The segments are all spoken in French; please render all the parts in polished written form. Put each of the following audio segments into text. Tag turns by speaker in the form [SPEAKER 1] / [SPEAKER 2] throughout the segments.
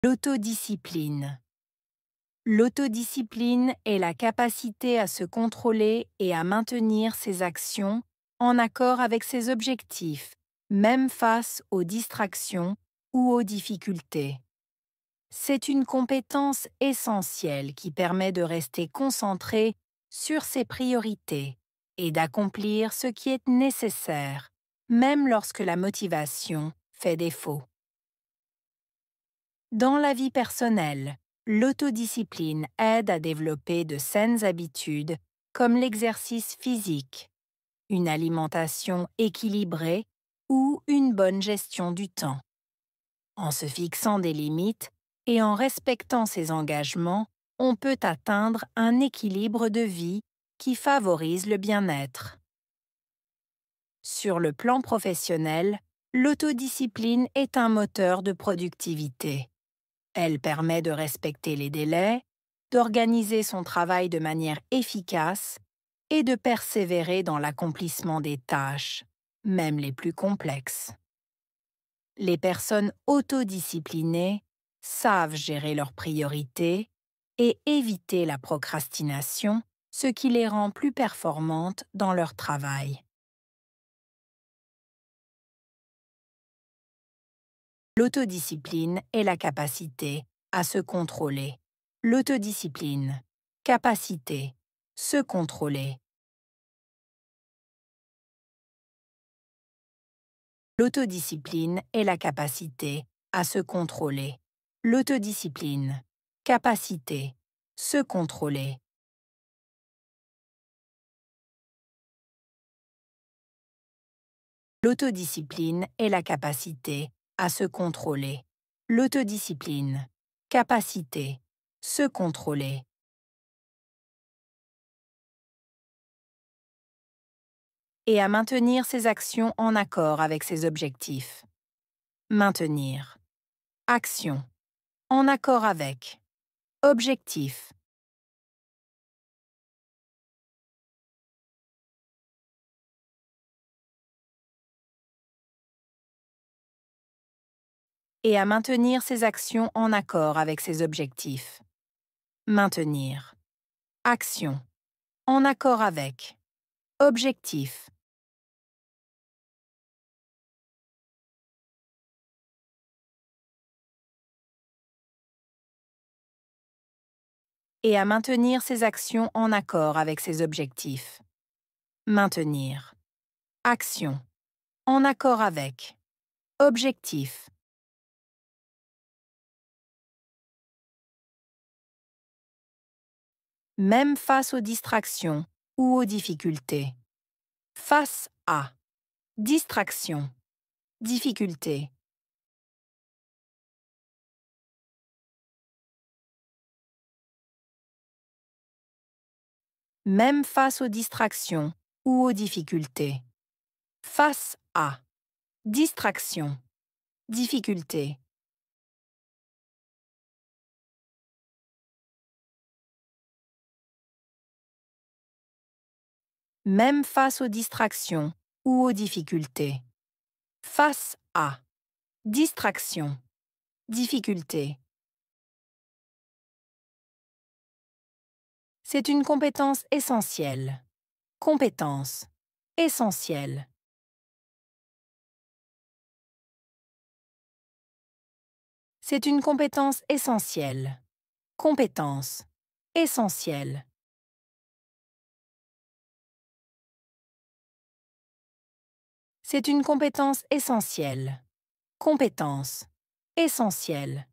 [SPEAKER 1] L'autodiscipline. L'autodiscipline est la capacité à se contrôler et à maintenir ses actions en accord avec ses objectifs, même face aux distractions ou aux difficultés. C'est une compétence essentielle qui permet de rester concentré sur ses priorités et d'accomplir ce qui est nécessaire, même lorsque la motivation fait défaut. Dans la vie personnelle, l'autodiscipline aide à développer de saines habitudes comme l'exercice physique, une alimentation équilibrée ou une bonne gestion du temps. En se fixant des limites et en respectant ses engagements, on peut atteindre un équilibre de vie qui favorise le bien-être. Sur le plan professionnel, l'autodiscipline est un moteur de productivité. Elle permet de respecter les délais, d'organiser son travail de manière efficace et de persévérer dans l'accomplissement des tâches, même les plus complexes. Les personnes autodisciplinées savent gérer leurs priorités et éviter la procrastination, ce qui les rend plus performantes dans leur travail. L'autodiscipline est la capacité à se contrôler. L'autodiscipline, capacité, se contrôler. L'autodiscipline est la capacité à se contrôler. L'autodiscipline, capacité, se contrôler. L'autodiscipline est la capacité à se contrôler. L'autodiscipline, capacité, se contrôler. Et à maintenir ses actions en accord avec ses objectifs. Maintenir. Action. En accord avec. Objectif. Et à maintenir ses actions en accord avec ses objectifs. Maintenir. Action. En accord avec. Objectif. Et à maintenir ses actions en accord avec ses objectifs. Maintenir. Action. En accord avec. Objectif. Même face aux distractions ou aux difficultés. Face à. Distraction. Difficulté. Même face aux distractions ou aux difficultés. Face à. Distraction. Difficulté. Même face aux distractions ou aux difficultés. Face à. Distraction. Difficulté. C'est une compétence essentielle. Compétence. Essentielle. C'est une compétence essentielle. Compétence. Essentielle. C'est une compétence essentielle. Compétence. Essentielle.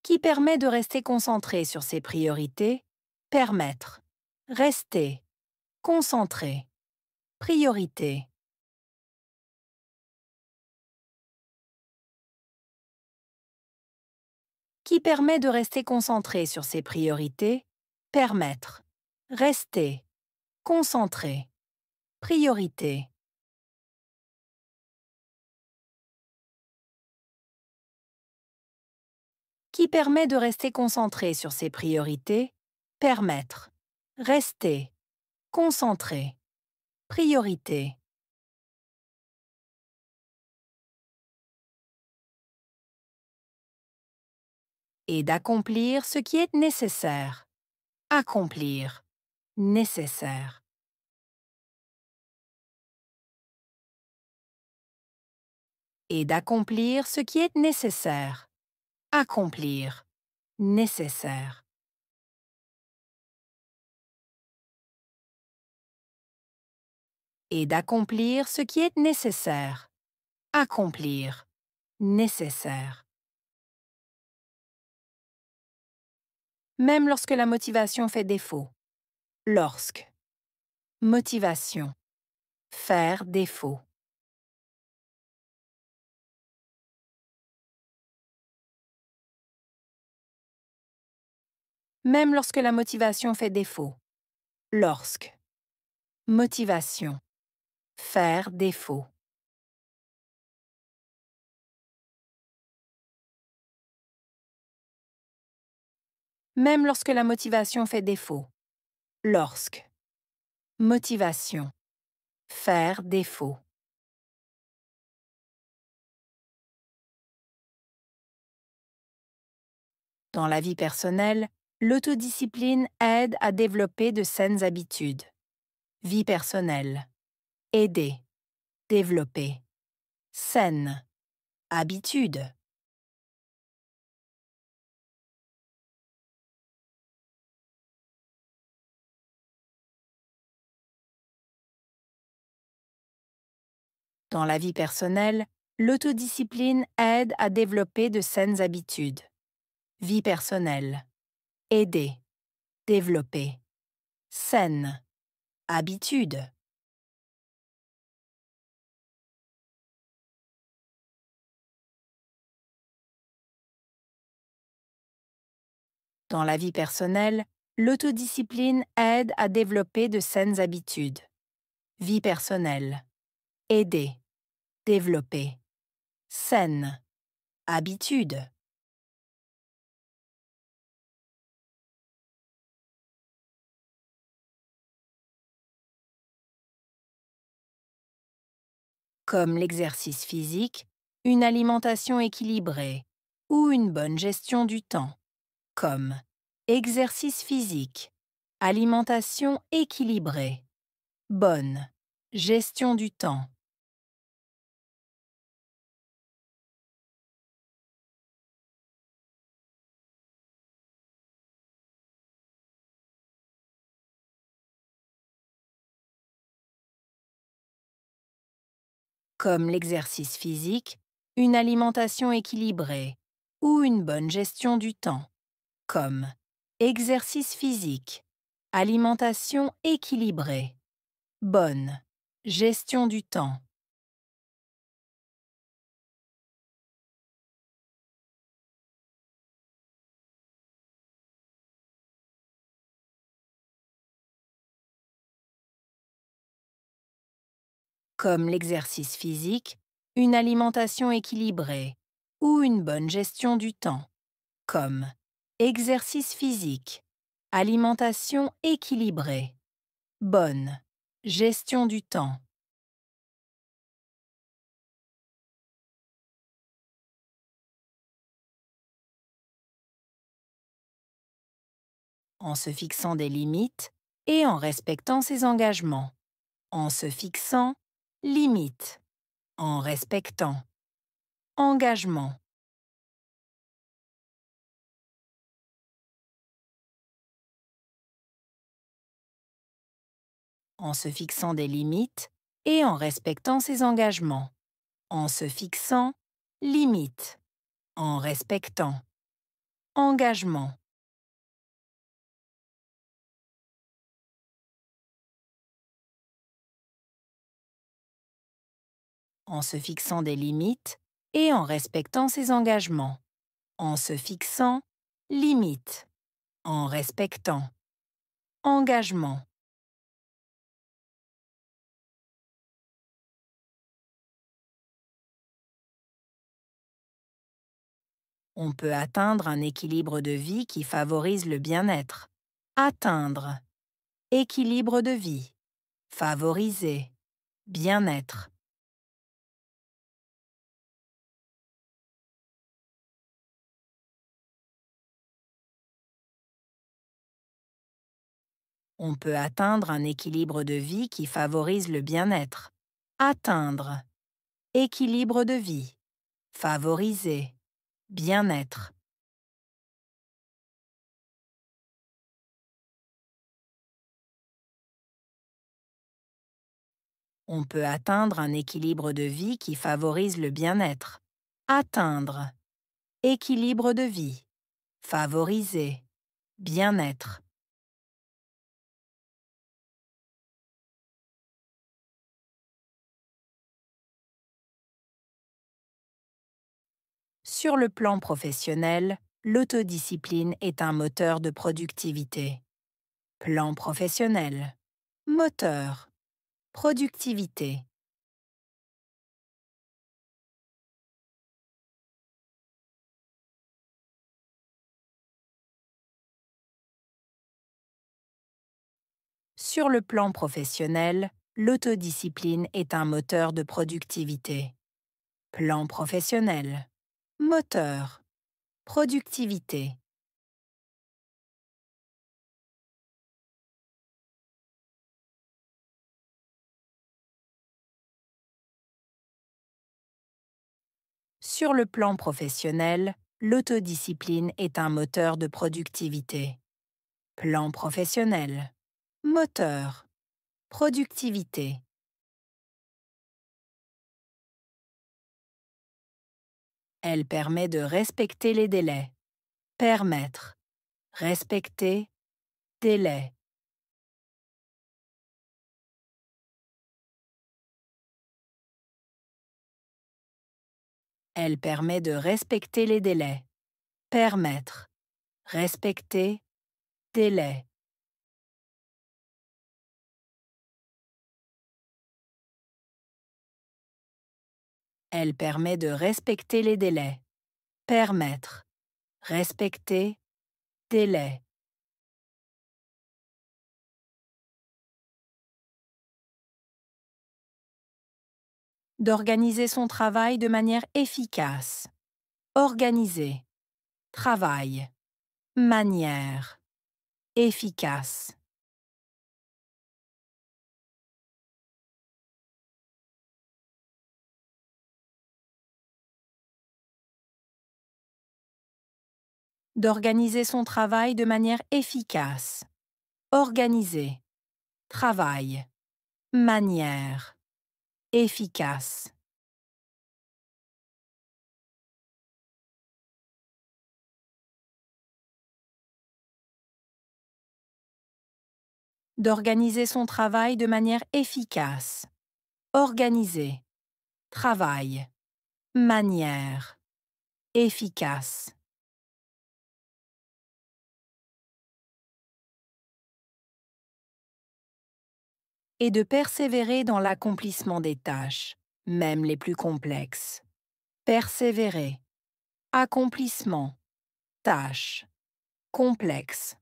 [SPEAKER 1] Qui permet de rester concentré sur ses priorités. Permettre. Rester. Concentrer. Priorité. Qui permet de rester concentré sur ses priorités. Permettre. Rester. Concentrer. Priorité. Qui permet de rester concentré sur ses priorités. Permettre. Rester. Concentrer. Priorité. et d'accomplir ce qui est nécessaire. Accomplir. Nécessaire. Et d'accomplir ce qui est nécessaire. Accomplir. Nécessaire. Et d'accomplir ce qui est nécessaire. Accomplir. Nécessaire. Même lorsque la motivation fait défaut. Lorsque. Motivation. Faire défaut. Même lorsque la motivation fait défaut. Lorsque. Motivation. Faire défaut. Même lorsque la motivation fait défaut. Lorsque. Motivation. Faire défaut. Dans la vie personnelle, l'autodiscipline aide à développer de saines habitudes. Vie personnelle. Aider. Développer. Saine. Habitude. Dans la vie personnelle, l'autodiscipline aide à développer de saines habitudes. Vie personnelle. Aider. Développer. Saine. Habitude. Dans la vie personnelle, l'autodiscipline aide à développer de saines habitudes. Vie personnelle. Aider. Développer. Saine. Habitude. Comme l'exercice physique, une alimentation équilibrée ou une bonne gestion du temps. Comme exercice physique, alimentation équilibrée, bonne, gestion du temps. Comme l'exercice physique, une alimentation équilibrée ou une bonne gestion du temps. Comme exercice physique, alimentation équilibrée, bonne, gestion du temps. Comme l'exercice physique, une alimentation équilibrée ou une bonne gestion du temps. Comme exercice physique, alimentation équilibrée, bonne, gestion du temps. En se fixant des limites et en respectant ses engagements. En se fixant, limite. En respectant. Engagement. En se fixant des limites et en respectant ses engagements. En se fixant, limite. En respectant. Engagement. En se fixant des limites et en respectant ses engagements. En se fixant, limite. En respectant. Engagement. On peut atteindre un équilibre de vie qui favorise le bien-être. Atteindre. Équilibre de vie. Favoriser. Bien-être. On peut atteindre un équilibre de vie qui favorise le bien-être. Atteindre. Équilibre de vie. Favoriser. Bien-être. On peut atteindre un équilibre de vie qui favorise le bien-être. Atteindre. Équilibre de vie. Favoriser. Bien-être. Sur le plan professionnel, l'autodiscipline est un moteur de productivité. Plan professionnel. Moteur. Productivité. Sur le plan professionnel, l'autodiscipline est un moteur de productivité. Plan professionnel. Moteur. Productivité. Sur le plan professionnel, l'autodiscipline est un moteur de productivité. Plan professionnel. Moteur. Productivité. Elle permet de respecter les délais. Permettre. Respecter. Délai. Elle permet de respecter les délais. Permettre. Respecter. Délai. Elle permet de respecter les délais. Permettre. Respecter. Délai. D'organiser son travail de manière efficace. Organiser. Travail. Manière. Efficace. D'organiser son travail de manière efficace. Organiser. Travail. Manière. Efficace. D'organiser son travail de manière efficace. Organiser. Travail. Manière. Efficace. Et de persévérer dans l'accomplissement des tâches, même les plus complexes. Persévérer. Accomplissement. Tâche. Complexe.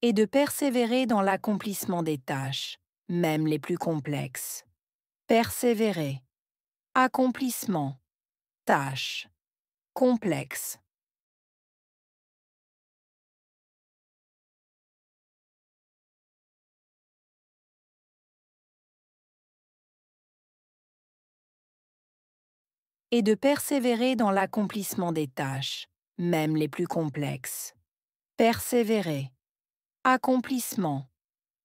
[SPEAKER 1] Et de persévérer dans l'accomplissement des tâches, même les plus complexes. Persévérer. Accomplissement. Tâche. Complexe. Et de persévérer dans l'accomplissement des tâches, même les plus complexes. Persévérer. Accomplissement.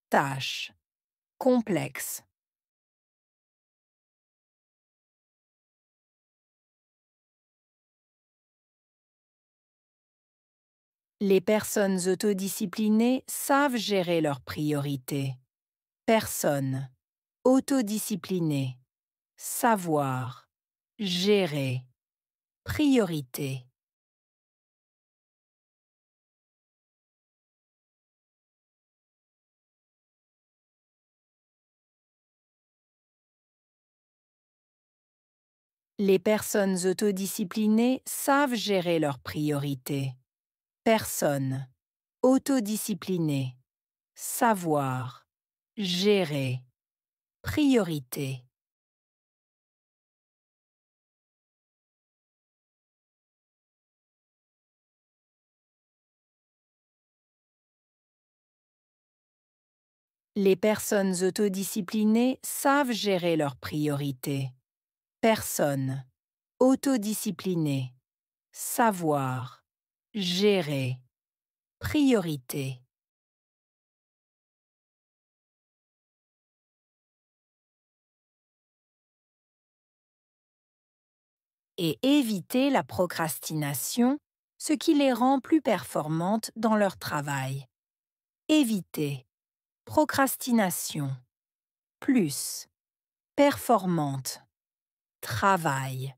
[SPEAKER 1] Tâche. Complexe. Les personnes autodisciplinées savent gérer leurs priorités. Personne. Autodiscipliné. Savoir. Gérer. Priorité. Les personnes autodisciplinées savent gérer leurs priorités. Personne. Autodiscipliné. Savoir. Gérer. Priorité. Les personnes autodisciplinées savent gérer leurs priorités. Personne. Autodiscipliné. Savoir. Gérer. Priorité. Et éviter la procrastination, ce qui les rend plus performantes dans leur travail. Éviter. Procrastination. Plus. Performante. Travail.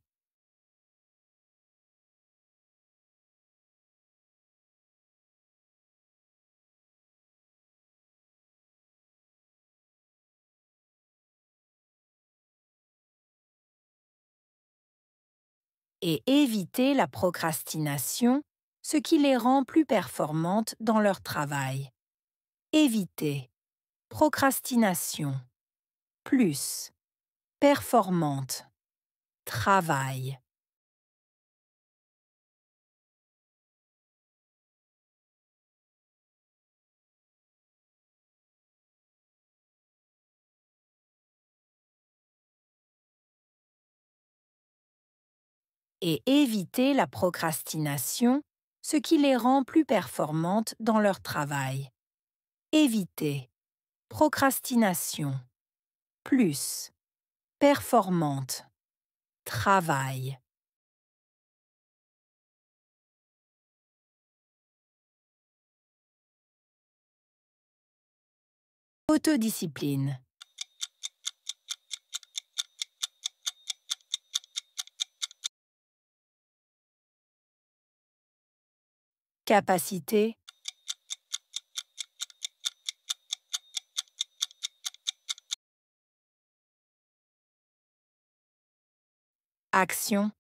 [SPEAKER 1] Et éviter la procrastination, ce qui les rend plus performantes dans leur travail. Éviter. Procrastination. Plus. Performante. Travail. Et éviter la procrastination, ce qui les rend plus performantes dans leur travail. Éviter. Procrastination. Plus. Performante. Travail. Autodiscipline. Capacité. Action.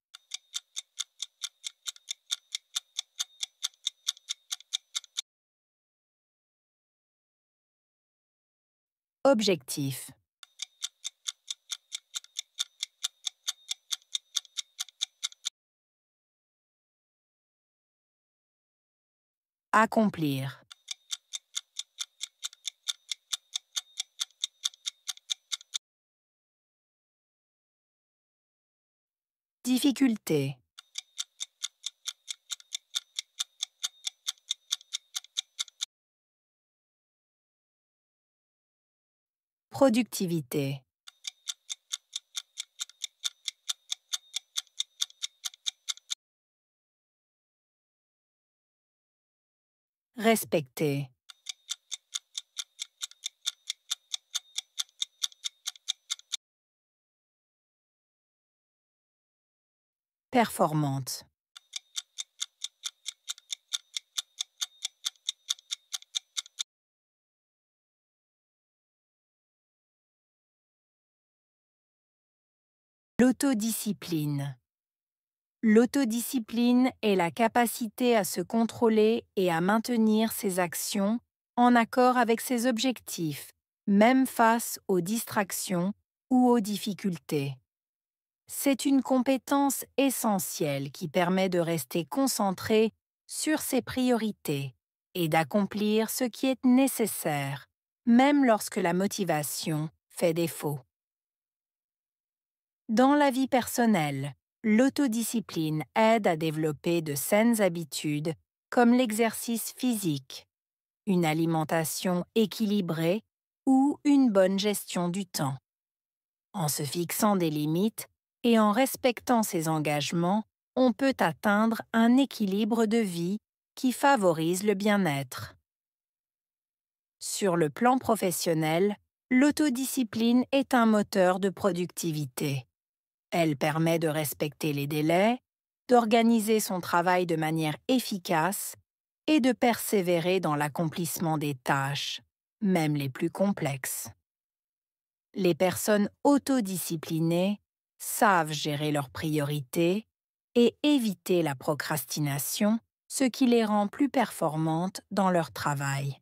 [SPEAKER 1] Objectif. Accomplir. Difficulté. Productivité. Respecter. Performante. L'autodiscipline. L'autodiscipline est la capacité à se contrôler et à maintenir ses actions en accord avec ses objectifs, même face aux distractions ou aux difficultés. C'est une compétence essentielle qui permet de rester concentré sur ses priorités et d'accomplir ce qui est nécessaire, même lorsque la motivation fait défaut. Dans la vie personnelle, l'autodiscipline aide à développer de saines habitudes comme l'exercice physique, une alimentation équilibrée ou une bonne gestion du temps. En se fixant des limites et en respectant ses engagements, on peut atteindre un équilibre de vie qui favorise le bien-être. Sur le plan professionnel, l'autodiscipline est un moteur de productivité. Elle permet de respecter les délais, d'organiser son travail de manière efficace et de persévérer dans l'accomplissement des tâches, même les plus complexes. Les personnes autodisciplinées savent gérer leurs priorités et éviter la procrastination, ce qui les rend plus performantes dans leur travail.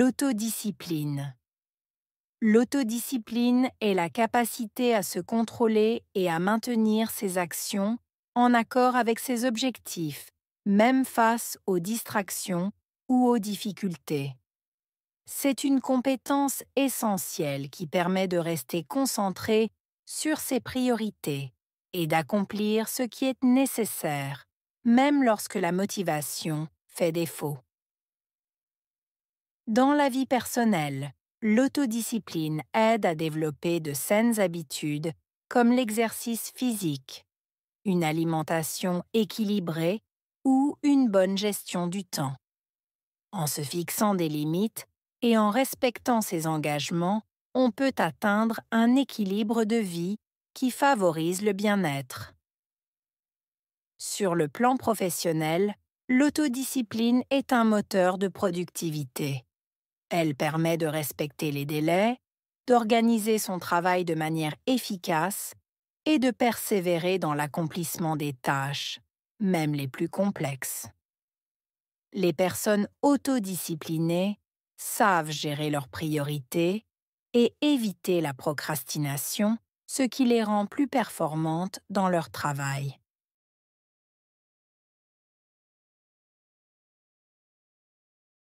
[SPEAKER 1] L'autodiscipline. L'autodiscipline est la capacité à se contrôler et à maintenir ses actions en accord avec ses objectifs, même face aux distractions ou aux difficultés. C'est une compétence essentielle qui permet de rester concentré sur ses priorités et d'accomplir ce qui est nécessaire, même lorsque la motivation fait défaut. Dans la vie personnelle, l'autodiscipline aide à développer de saines habitudes comme l'exercice physique, une alimentation équilibrée ou une bonne gestion du temps. En se fixant des limites et en respectant ses engagements, on peut atteindre un équilibre de vie qui favorise le bien-être. Sur le plan professionnel, l'autodiscipline est un moteur de productivité. Elle permet de respecter les délais, d'organiser son travail de manière efficace et de persévérer dans l'accomplissement des tâches, même les plus complexes. Les personnes autodisciplinées savent gérer leurs priorités et éviter la procrastination, ce qui les rend plus performantes dans leur travail.